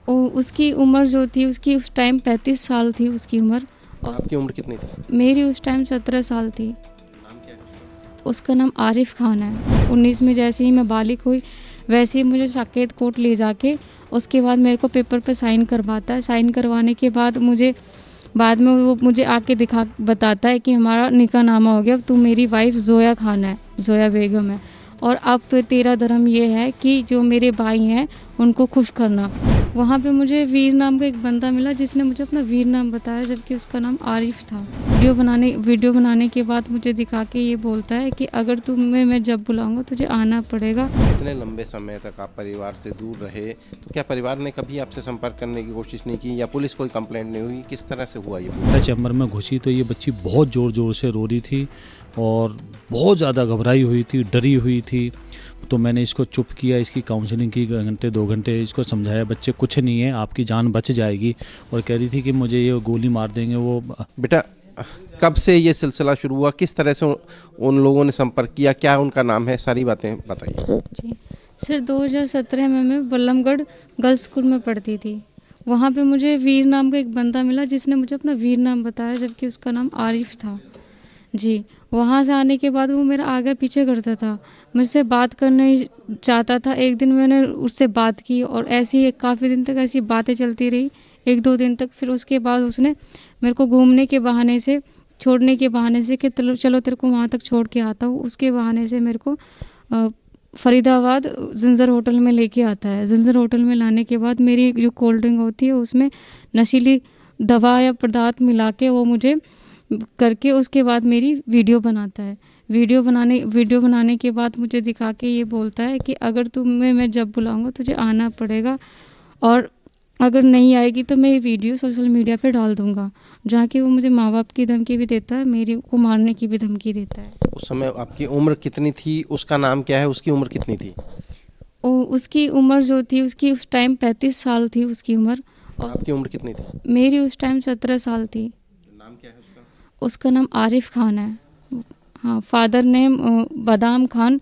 उसकी उम्र जो थी उसकी उस टाइम 35 साल थी उसकी उम्र। और आपकी उम्र कितनी थी? मेरी उस टाइम 17 साल थी। नाम क्या है उसका? उसका नाम आरिफ खान है। 19 में जैसे ही मैं बालिग हुई वैसे ही मुझे साकेत कोर्ट ले जाके उसके बाद मेरे को पेपर पे साइन करवाता है। साइन करवाने के बाद बाद में वो मुझे आके बताता है कि हमारा निकाहनामा हो गया, अब तू मेरी वाइफ ज़ोया खान है, ज़ोया बेगम है, और अब तो तेरा धर्म ये है कि जो मेरे भाई हैं उनको खुश करना। वहाँ पे मुझे वीर नाम का एक बंदा मिला जिसने मुझे अपना वीर नाम बताया, जबकि उसका नाम आरिफ था। वीडियो बनाने के बाद मुझे दिखा के ये बोलता है कि अगर मैं जब बुलाऊंगा तुझे आना पड़ेगा। इतने लंबे समय तक आप परिवार से दूर रहे, तो क्या परिवार ने कभी आपसे संपर्क करने की कोशिश नहीं की या पुलिस कोई कंप्लेंट नहीं हुई? किस तरह से हुआ ये? चैम्बर में घुसी तो ये बच्ची बहुत ज़ोर ज़ोर से रो रही थी और बहुत ज़्यादा घबराई हुई थी, डरी हुई थी। तो मैंने इसको चुप किया, इसकी काउंसलिंग की, घंटे 2 घंटे इसको समझाया, बच्चे कुछ नहीं है, आपकी जान बच जाएगी। और कह रही थी कि मुझे ये गोली मार देंगे। वो बेटा, कब से ये सिलसिला शुरू हुआ? किस तरह से उन लोगों ने संपर्क किया? क्या उनका नाम है? सारी बातें बताइए। जी सर, 2017 में मैं बल्लमगढ़ गर्ल्स स्कूल में पढ़ती थी। वहाँ पे मुझे वीर नाम का एक बंदा मिला जिसने मुझे अपना वीर नाम बताया, जबकि उसका नाम आरिफ था। जी, वहाँ से आने के बाद वो मेरा आगे पीछे करता था, मुझसे बात करने चाहता था। एक दिन मैंने उससे बात की और ऐसी काफ़ी दिन तक ऐसी बातें चलती रही, 1-2 दिन तक। फिर उसके बाद उसने मेरे को घूमने के बहाने से, छोड़ने के बहाने से कि चलो तेरे को वहाँ तक छोड़ के आता हूँ, उसके बहाने से मेरे को फरीदाबाद जिंजर होटल में लेके आता है। जिंजर होटल में लाने के बाद मेरी जो कोल्ड ड्रिंक होती है उसमें नशीली दवा या पदार्थ मिला के वो मुझे करके उसके बाद मेरी वीडियो बनाता है। वीडियो बनाने के बाद मुझे दिखा के ये बोलता है कि अगर मैं जब बुलाऊंगा तुझे आना पड़ेगा, और अगर नहीं आएगी तो मैं ये वीडियो सोशल मीडिया पे डाल दूंगा। जहाँ कि वो मुझे माँ बाप की धमकी भी देता है, मेरे को मारने की भी धमकी देता है। उस समय आपकी उम्र कितनी थी? उसका नाम क्या है? उसकी उम्र कितनी थी? उसकी उम्र जो थी उसकी उस टाइम 35 साल थी उसकी उम्र। और आपकी उम्र कितनी थी? मेरी उस टाइम 17 साल थी। नाम क्या है उसका? उसका नाम आरिफ खान है। हाँ, फादर नेम बादाम खान,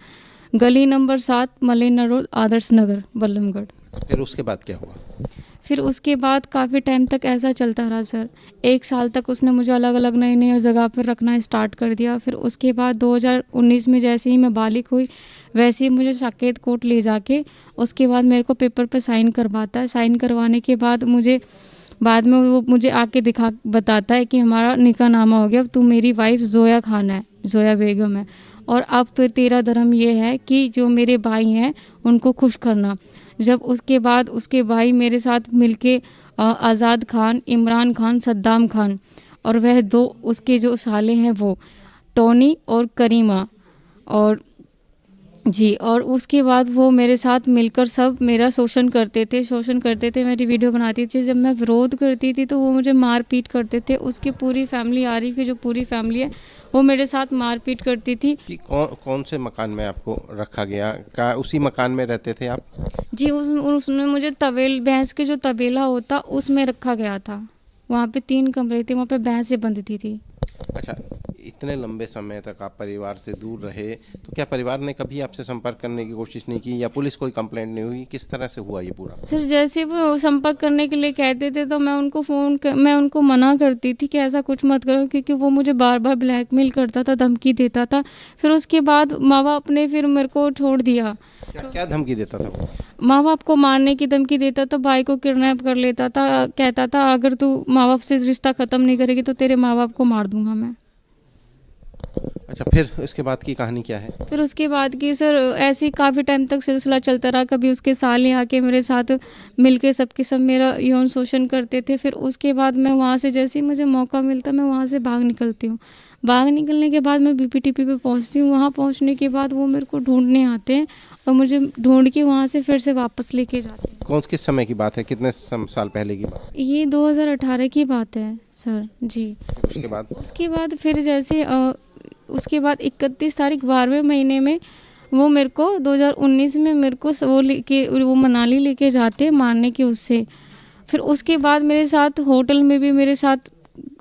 गली नंबर 7, मलिना रोड, आदर्श नगर, बल्लमगढ़। फिर उसके बाद क्या हुआ? फिर उसके बाद काफ़ी टाइम तक ऐसा चलता रहा सर। 1 साल तक उसने मुझे अलग अलग नई नई जगह पर रखना स्टार्ट कर दिया। फिर उसके बाद 2019 में जैसे ही मैं बालिग हुई वैसे ही मुझे साकेत कोर्ट ले जाके उसके बाद मेरे को पेपर पे साइन करवाता है। साइन करवाने के बाद बाद में वो मुझे आके बताता है कि हमारा निकाहनामा हो गया, अब तू मेरी वाइफ ज़ोया खान है, ज़ोया बेगम है, और अब तो तेरा धर्म ये है कि जो मेरे भाई हैं उनको खुश करना। जब उसके बाद उसके भाई मेरे साथ मिलके आज़ाद खान, इमरान खान, सद्दाम खान, और वह 2 उसके जो साले हैं वो टोनी और करीमा, और जी, और उसके बाद वो मेरे साथ मिलकर सब मेरा शोषण करते थे, मेरी वीडियो बनाती थी। जब मैं विरोध करती थी तो वो मुझे मारपीट करते थे। उसकी पूरी फैमिली, आरिफ की जो पूरी फैमिली है वो मेरे साथ मारपीट करती थी। कि कौन से मकान में आपको रखा गया? का उसी मकान में रहते थे आप? जी, उसमें मुझे भैंस के जो तबेला होता उसमें रखा गया था। वहाँ पे 3 कमरे थे, वहाँ पे भैंसें बंधती थी। अच्छा, इतने लंबे समय तक आप परिवार से दूर रहे, तो क्या परिवार ने कभी आपसे संपर्क करने की कोशिश नहीं की या पुलिस कोई कंप्लेंट नहीं हुई? किस तरह से हुआ ये पूरा? सर, जैसे वो संपर्क करने के लिए कहते थे तो मैं उनको मना करती थी कि ऐसा कुछ मत करो, क्योंकि वो मुझे बार बार ब्लैकमेल करता था, धमकी देता था। फिर उसके बाद माँ बाप ने फिर मेरे को छोड़ दिया। क्या धमकी देता था वो? माँ बाप को मारने की धमकी देता था, भाई को किडनैप कर लेता था, कहता था अगर तू माँ बाप से रिश्ता ख़त्म नहीं करेगी तो तेरे माँ बाप को मार दूंगा मैं। अच्छा, फिर इसके बाद की कहानी क्या है? फिर उसके बाद की सर ऐसे ही काफ़ी टाइम तक सिलसिला चलता रहा। कभी उसके साले आके मेरे साथ मिलके सबके सब मेरा यौन शोषण करते थे। फिर उसके बाद मैं वहाँ से जैसे ही मुझे मौका मिलता मैं वहाँ से भाग निकलती हूँ। भाग निकलने के बाद मैं बीपीटीपी पे पहुँचती हूँ। वहाँ पहुँचने के बाद वो मेरे को ढूंढने आते हैं और मुझे ढूंढ के वहाँ से फिर से वापस लेके जाते हैं। किस समय की बात है? कितने साल पहले की बात? ये 2018 की बात है सर। जी, उसके बाद फिर जैसे उसके बाद 31 तारीख 12वें महीने में वो मेरे को 2019 में मेरे को वो मनाली लेके जाते हैं मारने के उससे। फिर उसके बाद मेरे साथ होटल में भी मेरे साथ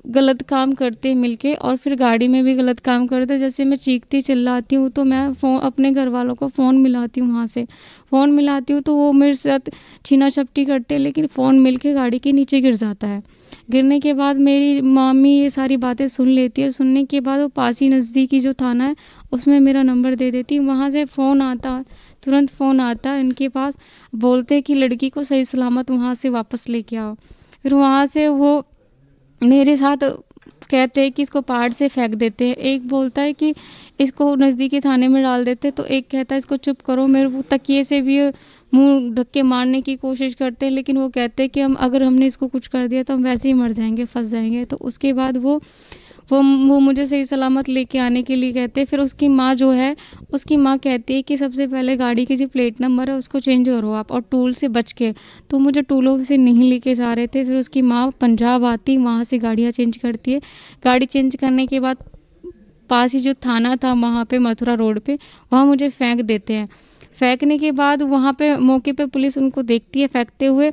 गलत काम करते हैं मिलके, और फिर गाड़ी में भी गलत काम करते हैं। जैसे मैं चीखती चिल्लाती हूँ तो मैं अपने घर वालों को फ़ोन मिलाती हूँ, वहाँ से फ़ोन मिलाती हूँ तो वो मेरे साथ छीना झपटी करते हैं, लेकिन फ़ोन मिल के गाड़ी के नीचे गिर जाता है। गिरने के बाद मेरी मम्मी ये सारी बातें सुन लेती है, और सुनने के बाद वो पास ही नज़दीकी जो थाना है उसमें मेरा नंबर दे देती, वहाँ से फ़ोन आता, तुरंत फ़ोन आता इनके पास, बोलते कि लड़की को सही सलामत वहाँ से वापस लेके आओ। फिर वहाँ से वो मेरे साथ कहते हैं कि इसको पहाड़ से फेंक देते हैं, एक बोलता है कि इसको नज़दीकी थाने में डाल देते, तो एक कहता है इसको चुप करो। मेरे वो तकिए से भी मुंह ढक के मारने की कोशिश करते हैं, लेकिन वो कहते हैं कि अगर हमने इसको कुछ कर दिया तो हम वैसे ही मर जाएंगे, फंस जाएंगे। तो उसके बाद वो मुझे सही सलामत लेके आने के लिए कहते हैं। फिर उसकी माँ जो है, उसकी माँ कहती है कि सबसे पहले गाड़ी की जो प्लेट नंबर है उसको चेंज करो आप, और टूल से बच के। तो मुझे टूलों से नहीं लेके जा रहे थे। फिर उसकी माँ पंजाब आती, वहाँ से गाड़ियाँ चेंज करती है। गाड़ी चेंज करने के बाद पास ही जो थाना था वहाँ पे मथुरा रोड पे, वहाँ मुझे फेंक देते हैं। फेंकने के बाद वहाँ पे मौके पे पुलिस उनको देखती है फेंकते हुए,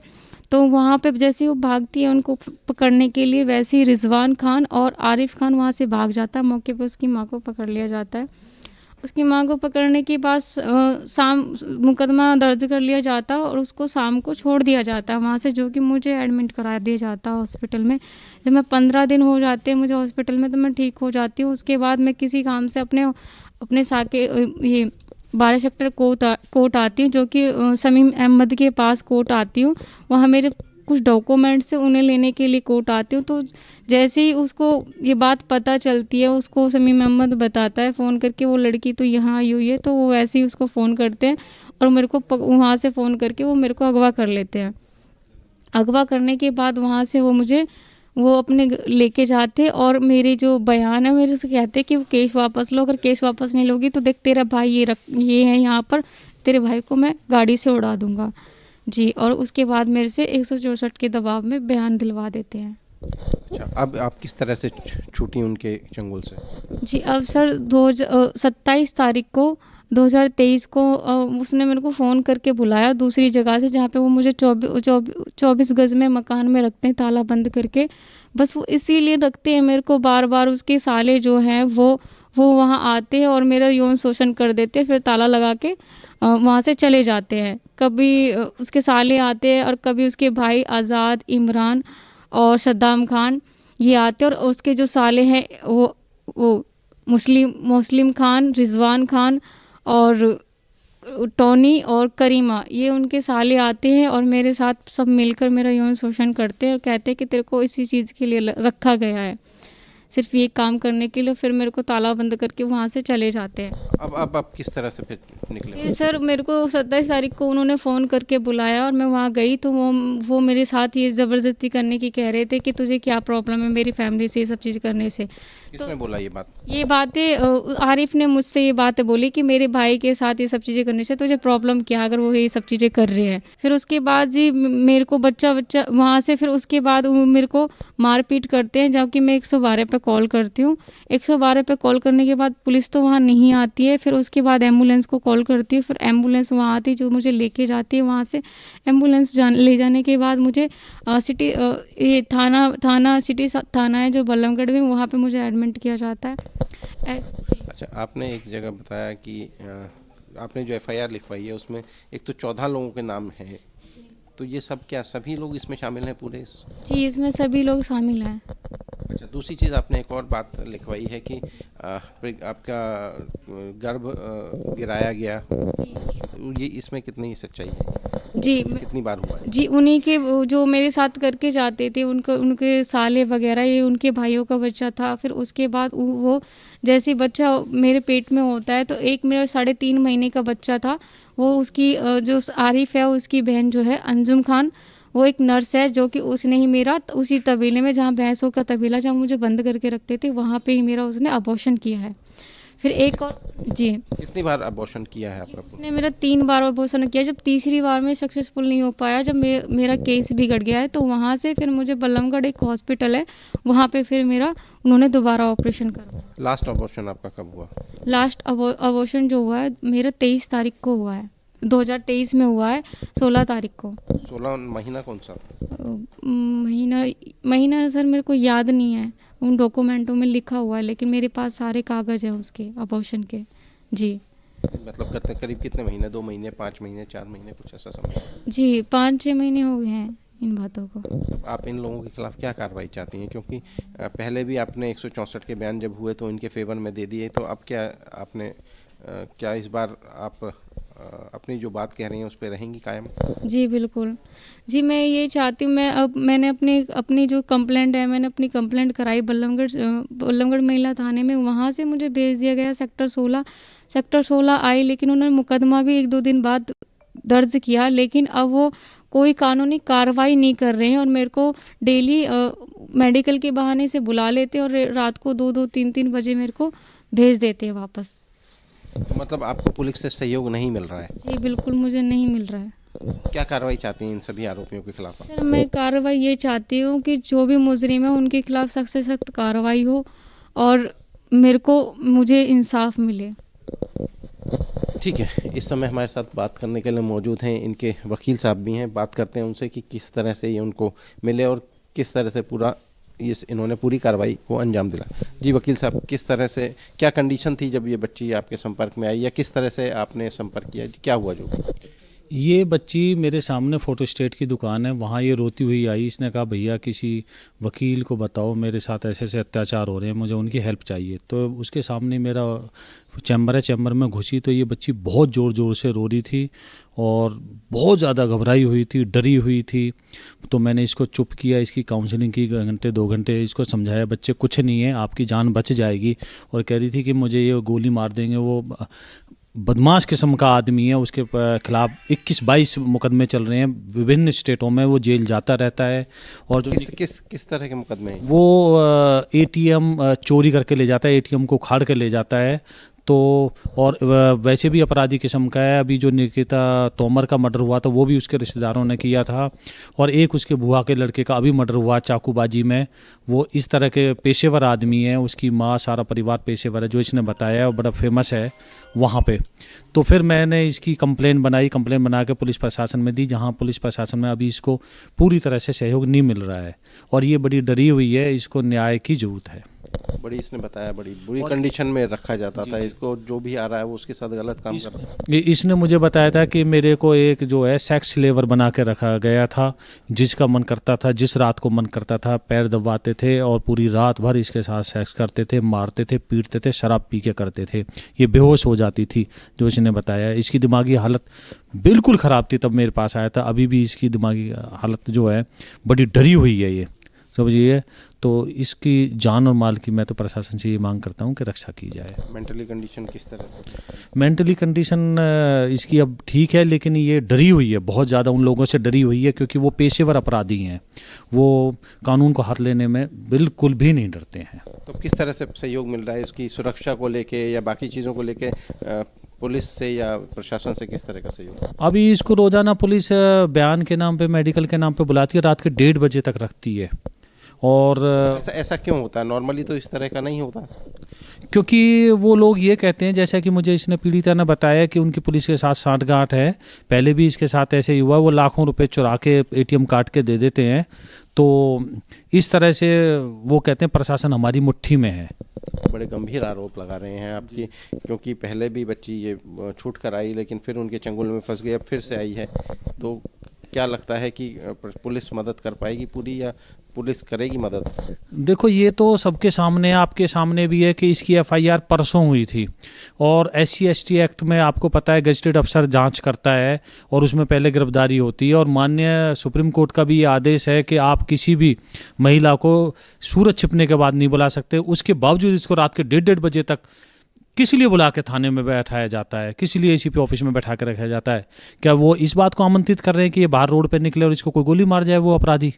तो वहाँ पे जैसे वो भागती है उनको पकड़ने के लिए, वैसे ही रिजवान खान और आरिफ खान वहाँ से भाग जाता है। मौके पे उसकी माँ को पकड़ लिया जाता है। उसकी माँ को पकड़ने के बाद शाम मुकदमा दर्ज कर लिया जाता है और उसको शाम को छोड़ दिया जाता है वहाँ से, जो कि मुझे एडमिट करा दिया जाता है हॉस्पिटल में। जब मैं 15 दिन हो जाते हैं मुझे हॉस्पिटल में, तो मैं ठीक हो जाती हूँ। उसके बाद मैं किसी काम से अपने साके ये 12 सेक्टर कोर्ट आती हूँ, जो कि समीम अहमद के पास कोर्ट आती हूँ। वहाँ मेरे कुछ डॉक्यूमेंट्स से उन्हें लेने के लिए कोर्ट आती हूँ। तो जैसे ही उसको ये बात पता चलती है, उसको समीम अहमद बताता है फ़ोन करके वो लड़की तो यहाँ आई हुई है, तो वो वैसे ही उसको फ़ोन करते हैं और मेरे को वहाँ से फ़ोन करके वो मेरे को अगवा कर लेते हैं। अगवा करने के बाद वहाँ से वो अपने लेके जाते, और मेरे जो बयान है मेरे से कहते कि वो केस वापस लो, अगर केस वापस नहीं लोगी तो देख तेरा भाई ये है यहाँ पर, तेरे भाई को मैं गाड़ी से उड़ा दूँगा जी। और उसके बाद मेरे से 164 के दबाव में बयान दिलवा देते हैं। अच्छा, अब आप किस तरह से छूटी उनके चंगुल से? जी, अब सर 27 तारीख को 2023 को उसने मेरे को फ़ोन करके बुलाया दूसरी जगह से, जहाँ पे वो मुझे 24 गज़ में मकान में रखते हैं ताला बंद करके। बस वो इसीलिए रखते हैं मेरे को, बार बार उसके साले जो हैं वो वहाँ आते हैं और मेरा यौन शोषण कर देते हैं, फिर ताला लगा के वहाँ से चले जाते हैं। कभी उसके साले आते हैं और कभी उसके भाई आज़ाद, इमरान और सद्दाम खान ये आते हैं, और उसके जो साले हैं वो मुस्लिम खान, रिजवान खान और टोनी और करीमा, ये उनके साले आते हैं और मेरे साथ सब मिलकर मेरा यौन शोषण करते हैं और कहते हैं कि तेरे को इसी चीज़ के लिए रखा गया है, सिर्फ ये काम करने के लिए। फिर मेरे को ताला बंद करके वहाँ से चले जाते हैं। अब आप किस तरह से फिर निकले? फिर सर मेरे को 27 तारीख को उन्होंने फ़ोन करके बुलाया और मैं वहाँ गई, तो वो मेरे साथ ये ज़बरदस्ती करने की कह रहे थे कि तुझे क्या प्रॉब्लम है मेरी फैमिली से ये सब चीज़ करने से। किसने बोला ये बात? ये बातें आरिफ ने मुझसे ये बातें बोली कि मेरे भाई के साथ ये सब चीज़ें करने से तुझे प्रॉब्लम क्या अगर वो ये सब चीज़ें कर रहे हैं। फिर उसके बाद जी मेरे को बच्चा वहाँ से, फिर उसके बाद मेरे को मारपीट करते हैं, जबकि मैं 112 पे कॉल करती हूँ। 112 पे कॉल करने के बाद पुलिस तो वहाँ नहीं आती है, फिर उसके बाद एम्बुलेंस को कॉल करती है, फिर एम्बुलेंस वहाँ आती है जो मुझे लेके जाती है। वहाँ से एम्बुलेंस ले जाने के बाद मुझे सिटी ये थाना सिटी थाना है जो बल्लभगढ़ में, वहाँ पे मुझे एडमिट किया जाता है। अच्छा, आपने एक जगह बताया कि आपने जो एफआईआर लिखवाई है उसमें एक तो 14 लोगों के नाम हैं, तो ये सब क्या सभी लोग इसमें शामिल हैं पूरे? जी, इसमें सभी लोग शामिल हैं। अच्छा, दूसरी चीज़ आपने एक और बात लिखवाई है कि आपका गर्भ गिराया गया, ये इसमें कितनी सच्चाई है? जी, कितनी बार हुआ है? जी, उन्हीं के जो मेरे साथ करके जाते थे उनके साले वगैरह, ये उनके भाइयों का बच्चा था। फिर उसके बाद वो जैसे बच्चा मेरे पेट में होता है, तो एक मेरा 3.5 महीने का बच्चा था, वो उसकी जो आरिफ है उसकी बहन जो है अंजुम खान, वो एक नर्स है, जो कि उसने ही मेरा उसी तबीले में जहाँ भैंसों का तबीला जहाँ मुझे बंद करके रखते थे वहाँ पे ही मेरा उसने अबॉर्शन किया है। फिर एक और जी, कितनी बार अबॉर्शन किया है आपका? उसने मेरा 3 बार अबॉर्शन किया। जब तीसरी बार में सक्सेसफुल नहीं हो पाया, जब मेरा केस बिगड़ गया है, तो वहाँ से फिर मुझे बल्लभगढ़ एक हॉस्पिटल है, वहाँ पे फिर मेरा उन्होंने दोबारा ऑपरेशन करवाया। लास्ट अबॉर्शन आपका कब हुआ? लास्ट अबॉर्शन जो हुआ है मेरा 23 तारीख को हुआ है। 2023 में हुआ है, 16 तारीख को। 16 महीना कौन सा? महीना महीना सर मेरे को याद नहीं है, उन डॉक्यूमेंटों में लिखा हुआ है, लेकिन मेरे पास सारे कागज़ हैं उसके अबॉर्शन के। जी मतलब करते करीब कितने महीने, 2 महीने, 5 महीने, 4 महीने, कुछ ऐसा समय? जी 5-6 महीने हो गए हैं इन बातों को। तो आप इन लोगों के खिलाफ क्या कार्रवाई चाहती हैं? क्योंकि पहले भी आपने 164 के बयान जब हुए तो इनके फेवर में दे दिए, तो अब क्या आपने क्या इस बार आप अपनी जो बात कह रही हैं उस पर रहेंगी कायम? जी बिल्कुल। जी मैं ये चाहती हूँ, मैंने अपनी अपनी जो कंप्लेंट है, मैंने अपनी कंप्लेंट कराई बल्लभगढ़ महिला थाने में। वहाँ से मुझे भेज दिया गया सेक्टर 16 आई, लेकिन उन्होंने मुकदमा भी 1-2 दिन बाद दर्ज किया, लेकिन अब वो कोई कानूनी कार्रवाई नहीं कर रहे हैं और मेरे को डेली मेडिकल के बहाने से बुला लेते हैं और रात को 2-2 3-3 बजे मेरे को भेज देते हैं वापस। तो मतलब आपको पुलिस से सहयोग नहीं मिल रहा है? जी बिल्कुल, मुझे नहीं मिल रहा है। क्या कार्रवाई चाहती हैं इन सभी आरोपियों के खिलाफ? सर मैं कार्रवाई ये चाहती हूँ कि जो भी मुजरिम है उनके खिलाफ सख्त से सख्त कार्रवाई हो और मुझे इंसाफ मिले। ठीक है, इस समय हमारे साथ बात करने के लिए मौजूद हैं इनके वकील साहब भी हैं। बात करते हैं उनसे कि किस तरह से ये उनको मिले और किस तरह से इन्होंने पूरी कार्रवाई को अंजाम दिला। जी वकील साहब, किस तरह से, क्या कंडीशन थी जब ये बच्ची आपके संपर्क में आई, या किस तरह से आपने संपर्क किया, क्या हुआ जो? ये बच्ची मेरे सामने फ़ोटो स्टेट की दुकान है, वहाँ ये रोती हुई आई। इसने कहा भैया किसी वकील को बताओ, मेरे साथ ऐसे ऐसे अत्याचार हो रहे हैं, मुझे उनकी हेल्प चाहिए। तो उसके सामने मेरा चैम्बर है, चैम्बर में घुसी तो ये बच्ची बहुत ज़ोर ज़ोर से रो रही थी और बहुत ज़्यादा घबराई हुई थी, डरी हुई थी। तो मैंने इसको चुप किया, इसकी काउंसलिंग की 2 घंटे, इसको समझाया बच्चे कुछ नहीं है, आपकी जान बच जाएगी। और कह रही थी कि मुझे ये गोली मार देंगे। वो बदमाश किस्म का आदमी है, उसके खिलाफ 21-22 मुकदमे चल रहे हैं विभिन्न स्टेटों में, वो जेल जाता रहता है। और जो किस तरह के मुकदमे हैं? वो एटीएम चोरी करके ले जाता है, एटीएम को उखाड़ के ले जाता है। तो और वैसे भी अपराधी किस्म का है। अभी जो निकिता तोमर का मर्डर हुआ था वो भी उसके रिश्तेदारों ने किया था, और एक उसके बुआ के लड़के का अभी मर्डर हुआ चाकूबाजी में। वो इस तरह के पेशेवर आदमी है, उसकी माँ, सारा परिवार पेशेवर है, जो इसने बताया, और बड़ा फेमस है वहाँ पे। तो फिर मैंने इसकी कंप्लेन बना के पुलिस प्रशासन में दी, जहाँ पुलिस प्रशासन में अभी इसको पूरी तरह से सहयोग नहीं मिल रहा है और ये बड़ी डरी हुई है, इसको न्याय की ज़रूरत है। बड़ी इसने बताया बड़ी बुरी कंडीशन में रखा जाता था इसको, जो भी आ रहा है वो उसके साथ गलत काम कर रहा है। इसने मुझे बताया था कि मेरे को एक जो है सेक्स स्लेवर बना के रखा गया था, जिसका मन करता था, जिस रात को मन करता था पैर दबाते थे और पूरी रात भर इसके साथ सेक्स करते थे, मारते थे, पीटते थे, शराब पी के करते थे। ये बेहोश हो जाती थी, जो इसने बताया। इसकी दिमागी हालत बिल्कुल ख़राब थी, तब मेरे पास आया था। अभी भी इसकी दिमागी हालत जो है बड़ी डरी हुई है, ये समझिए। तो इसकी जान और माल की मैं तो प्रशासन से ये मांग करता हूँ कि रक्षा की जाए। मेंटली कंडीशन किस तरह से? मेंटली कंडीशन इसकी अब ठीक है, लेकिन ये डरी हुई है बहुत ज़्यादा, उन लोगों से डरी हुई है, क्योंकि वो पेशेवर अपराधी हैं, वो कानून को हाथ लेने में बिल्कुल भी नहीं डरते हैं। तो किस तरह से सहयोग मिल रहा है इसकी सुरक्षा को लेके या बाकी चीज़ों को लेके, पुलिस से या प्रशासन से किस तरह का सहयोग? अभी इसको रोज़ाना पुलिस बयान के नाम पे, मेडिकल के नाम पे बुलाती है, रात के 1:30 बजे तक रखती है। और ऐसा क्यों होता है? नॉर्मली तो इस तरह का नहीं होता। क्योंकि वो लोग ये कहते हैं, जैसा कि मुझे इसने पीड़िता ने बताया, कि उनकी पुलिस के साथ सांठगांठ है, पहले भी इसके साथ ऐसे ही हुआ, वो लाखों रुपए चुरा के एटीएम काट के दे देते हैं। तो इस तरह से वो कहते हैं प्रशासन हमारी मुट्ठी में है। बड़े गंभीर आरोप लगा रहे हैं आपकी, क्योंकि पहले भी बच्ची ये छूट कर आई, लेकिन फिर उनके चंगुल में फंस गई, अब फिर से आई है। तो क्या लगता है कि पुलिस मदद कर पाएगी पूरी, या पुलिस करेगी मदद? देखो, ये तो सबके सामने, आपके सामने भी है कि इसकी एफआईआर परसों हुई थी, और SC/ST एक्ट में आपको पता है गजेटेड अफसर जांच करता है और उसमें पहले गिरफ्तारी होती है। और माननीय सुप्रीम कोर्ट का भी ये आदेश है कि आप किसी भी महिला को सूरज छिपने के बाद नहीं बुला सकते। उसके बावजूद इसको रात के 1:30 बजे तक किस लिए बुला के थाने में बैठाया जाता है, किस लिए ACP ऑफिस में बैठा के रखा जाता है? क्या वो इस बात को आमंत्रित कर रहे हैं कि ये बाहर रोड पे निकले और इसको कोई गोली मार जाए वो अपराधी?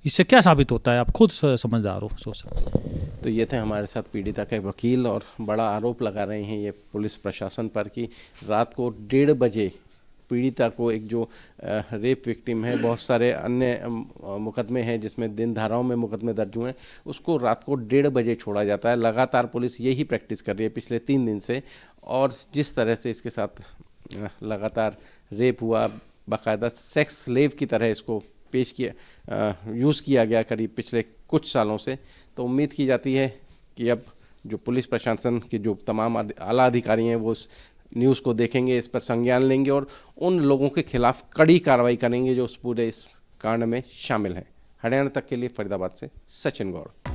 इससे क्या साबित होता है? आप खुद समझदार हो, सोच सकते हो। तो ये थे हमारे साथ पीड़िता के वकील, और बड़ा आरोप लगा रहे हैं ये पुलिस प्रशासन पर कि रात को 1:30 बजे पीड़िता को, एक जो रेप विक्टिम है, बहुत सारे अन्य मुकदमे हैं जिसमें दिन धाराओं में मुकदमे दर्ज हुए हैं, उसको रात को 1:30 बजे छोड़ा जाता है। लगातार पुलिस यही प्रैक्टिस कर रही है पिछले 3 दिन से, और जिस तरह से इसके साथ लगातार रेप हुआ, बाकायदा सेक्स स्लेव की तरह इसको पेश किया, यूज़ किया गया करीब पिछले कुछ सालों से। तो उम्मीद की जाती है कि अब जो पुलिस प्रशासन के जो तमाम आला अधिकारी हैं वो इस न्यूज़ को देखेंगे, इस पर संज्ञान लेंगे और उन लोगों के खिलाफ कड़ी कार्रवाई करेंगे जो इस पूरे इस कांड में शामिल हैं। हरियाणा तक के लिए फरीदाबाद से सचिन गौड़।